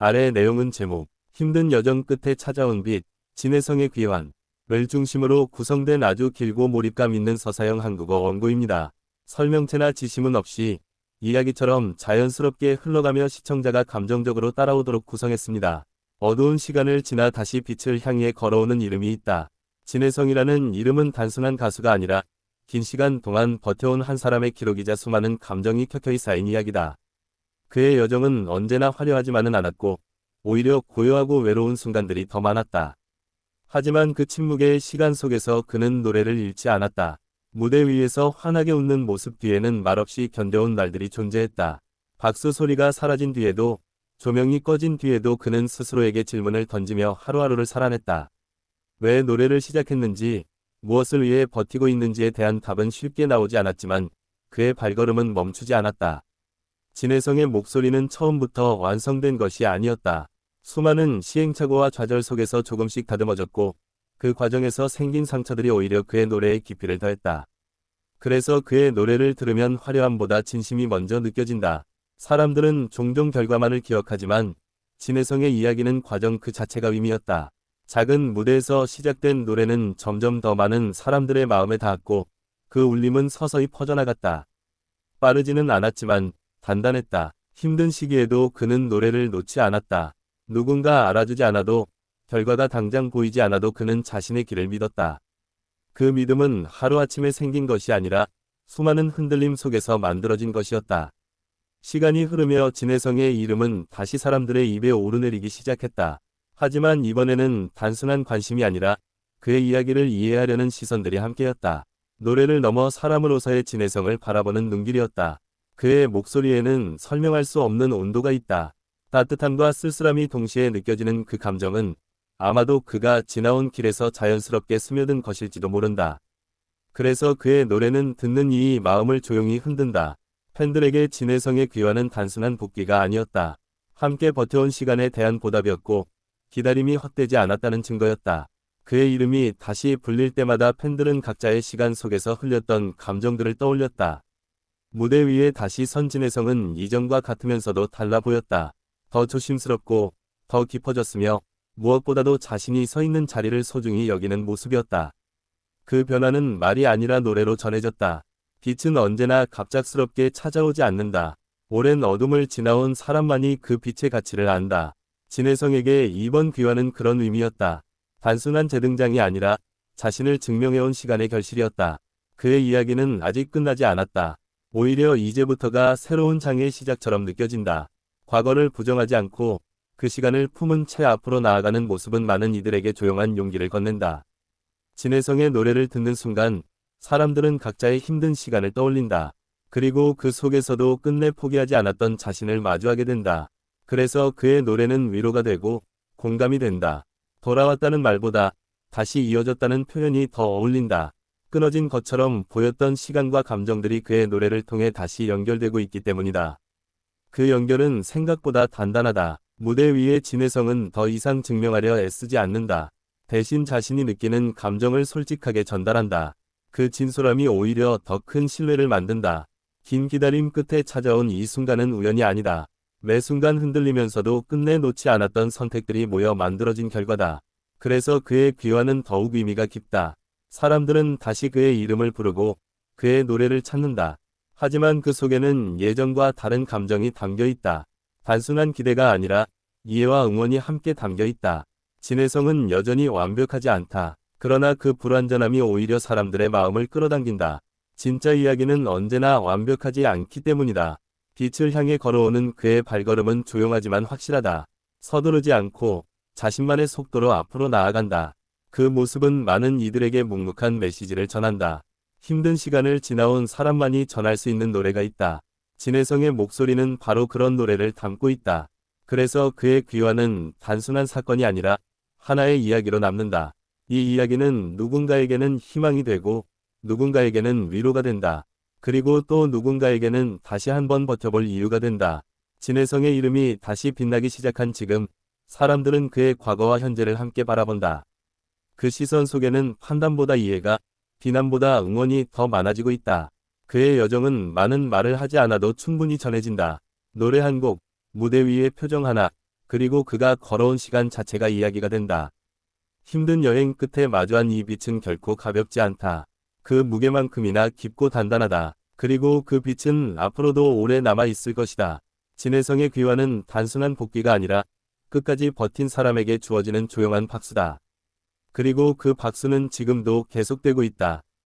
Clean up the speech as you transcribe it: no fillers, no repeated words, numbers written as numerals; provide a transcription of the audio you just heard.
아래 내용은 제목, 힘든 여정 끝에 찾아온 빛, 진해성의 귀환을 중심으로 구성된 아주 길고 몰입감 있는 서사형 한국어 원고입니다. 설명체나 지시문 없이 이야기처럼 자연스럽게 흘러가며 시청자가 감정적으로 따라오도록 구성했습니다. 어두운 시간을 지나 다시 빛을 향해 걸어오는 이름이 있다. 진해성이라는 이름은 단순한 가수가 아니라 긴 시간 동안 버텨온 한 사람의 기록이자 수많은 감정이 켜켜이 쌓인 이야기다. 그의 여정은 언제나 화려하지만은 않았고 오히려 고요하고 외로운 순간들이 더 많았다. 하지만 그 침묵의 시간 속에서 그는 노래를 잃지 않았다. 무대 위에서 환하게 웃는 모습 뒤에는 말없이 견뎌온 날들이 존재했다. 박수 소리가 사라진 뒤에도, 조명이 꺼진 뒤에도 그는 스스로에게 질문을 던지며 하루하루를 살아냈다. 왜 노래를 시작했는지, 무엇을 위해 버티고 있는지에 대한 답은 쉽게 나오지 않았지만 그의 발걸음은 멈추지 않았다. 진해성의 목소리는 처음부터 완성된 것이 아니었다. 수많은 시행착오와 좌절 속에서 조금씩 다듬어졌고 그 과정에서 생긴 상처들이 오히려 그의 노래에 깊이를 더했다. 그래서 그의 노래를 들으면 화려함보다 진심이 먼저 느껴진다. 사람들은 종종 결과만을 기억하지만 진해성의 이야기는 과정 그 자체가 의미였다. 작은 무대에서 시작된 노래는 점점 더 많은 사람들의 마음에 닿았고 그 울림은 서서히 퍼져나갔다. 빠르지는 않았지만 단단했다. 힘든 시기에도 그는 노래를 놓지 않았다. 누군가 알아주지 않아도, 결과가 당장 보이지 않아도 그는 자신의 길을 믿었다. 그 믿음은 하루아침에 생긴 것이 아니라 수많은 흔들림 속에서 만들어진 것이었다. 시간이 흐르며 진해성의 이름은 다시 사람들의 입에 오르내리기 시작했다. 하지만 이번에는 단순한 관심이 아니라 그의 이야기를 이해하려는 시선들이 함께였다. 노래를 넘어 사람으로서의 진해성을 바라보는 눈길이었다. 그의 목소리에는 설명할 수 없는 온도가 있다. 따뜻함과 쓸쓸함이 동시에 느껴지는 그 감정은 아마도 그가 지나온 길에서 자연스럽게 스며든 것일지도 모른다. 그래서 그의 노래는 듣는 이의 마음을 조용히 흔든다. 팬들에게 진해성의 귀환은 단순한 복귀가 아니었다. 함께 버텨온 시간에 대한 보답이었고 기다림이 헛되지 않았다는 증거였다. 그의 이름이 다시 불릴 때마다 팬들은 각자의 시간 속에서 흘렸던 감정들을 떠올렸다. 무대 위에 다시 선 진해성은 이전과 같으면서도 달라 보였다. 더 조심스럽고 더 깊어졌으며 무엇보다도 자신이 서 있는 자리를 소중히 여기는 모습이었다. 그 변화는 말이 아니라 노래로 전해졌다. 빛은 언제나 갑작스럽게 찾아오지 않는다. 오랜 어둠을 지나온 사람만이 그 빛의 가치를 안다. 진해성에게 이번 귀환은 그런 의미였다. 단순한 재등장이 아니라 자신을 증명해온 시간의 결실이었다. 그의 이야기는 아직 끝나지 않았다. 오히려 이제부터가 새로운 장의 시작처럼 느껴진다. 과거를 부정하지 않고 그 시간을 품은 채 앞으로 나아가는 모습은 많은 이들에게 조용한 용기를 건넨다. 진해성의 노래를 듣는 순간 사람들은 각자의 힘든 시간을 떠올린다. 그리고 그 속에서도 끝내 포기하지 않았던 자신을 마주하게 된다. 그래서 그의 노래는 위로가 되고 공감이 된다. 돌아왔다는 말보다 다시 이어졌다는 표현이 더 어울린다. 끊어진 것처럼 보였던 시간과 감정들이 그의 노래를 통해 다시 연결되고 있기 때문이다. 그 연결은 생각보다 단단하다. 무대 위의 진해성은 더 이상 증명하려 애쓰지 않는다. 대신 자신이 느끼는 감정을 솔직하게 전달한다. 그 진솔함이 오히려 더 큰 신뢰를 만든다. 긴 기다림 끝에 찾아온 이 순간은 우연이 아니다. 매 순간 흔들리면서도 끝내 놓지 않았던 선택들이 모여 만들어진 결과다. 그래서 그의 귀환은 더욱 의미가 깊다. 사람들은 다시 그의 이름을 부르고 그의 노래를 찾는다. 하지만 그 속에는 예전과 다른 감정이 담겨 있다. 단순한 기대가 아니라 이해와 응원이 함께 담겨 있다. 진해성은 여전히 완벽하지 않다. 그러나 그 불완전함이 오히려 사람들의 마음을 끌어당긴다. 진짜 이야기는 언제나 완벽하지 않기 때문이다. 빛을 향해 걸어오는 그의 발걸음은 조용하지만 확실하다. 서두르지 않고 자신만의 속도로 앞으로 나아간다. 그 모습은 많은 이들에게 묵묵한 메시지를 전한다. 힘든 시간을 지나온 사람만이 전할 수 있는 노래가 있다. 진해성의 목소리는 바로 그런 노래를 담고 있다. 그래서 그의 귀환은 단순한 사건이 아니라 하나의 이야기로 남는다. 이 이야기는 누군가에게는 희망이 되고 누군가에게는 위로가 된다. 그리고 또 누군가에게는 다시 한번 버텨볼 이유가 된다. 진해성의 이름이 다시 빛나기 시작한 지금 사람들은 그의 과거와 현재를 함께 바라본다. 그 시선 속에는 판단보다 이해가, 비난보다 응원이 더 많아지고 있다. 그의 여정은 많은 말을 하지 않아도 충분히 전해진다. 노래 한 곡, 무대 위의 표정 하나, 그리고 그가 걸어온 시간 자체가 이야기가 된다. 힘든 여행 끝에 마주한 이 빛은 결코 가볍지 않다. 그 무게만큼이나 깊고 단단하다. 그리고 그 빛은 앞으로도 오래 남아 있을 것이다. 진해성의 귀환은 단순한 복귀가 아니라 끝까지 버틴 사람에게 주어지는 조용한 박수다. 그리고 그 박수는 지금도 계속되고 있다.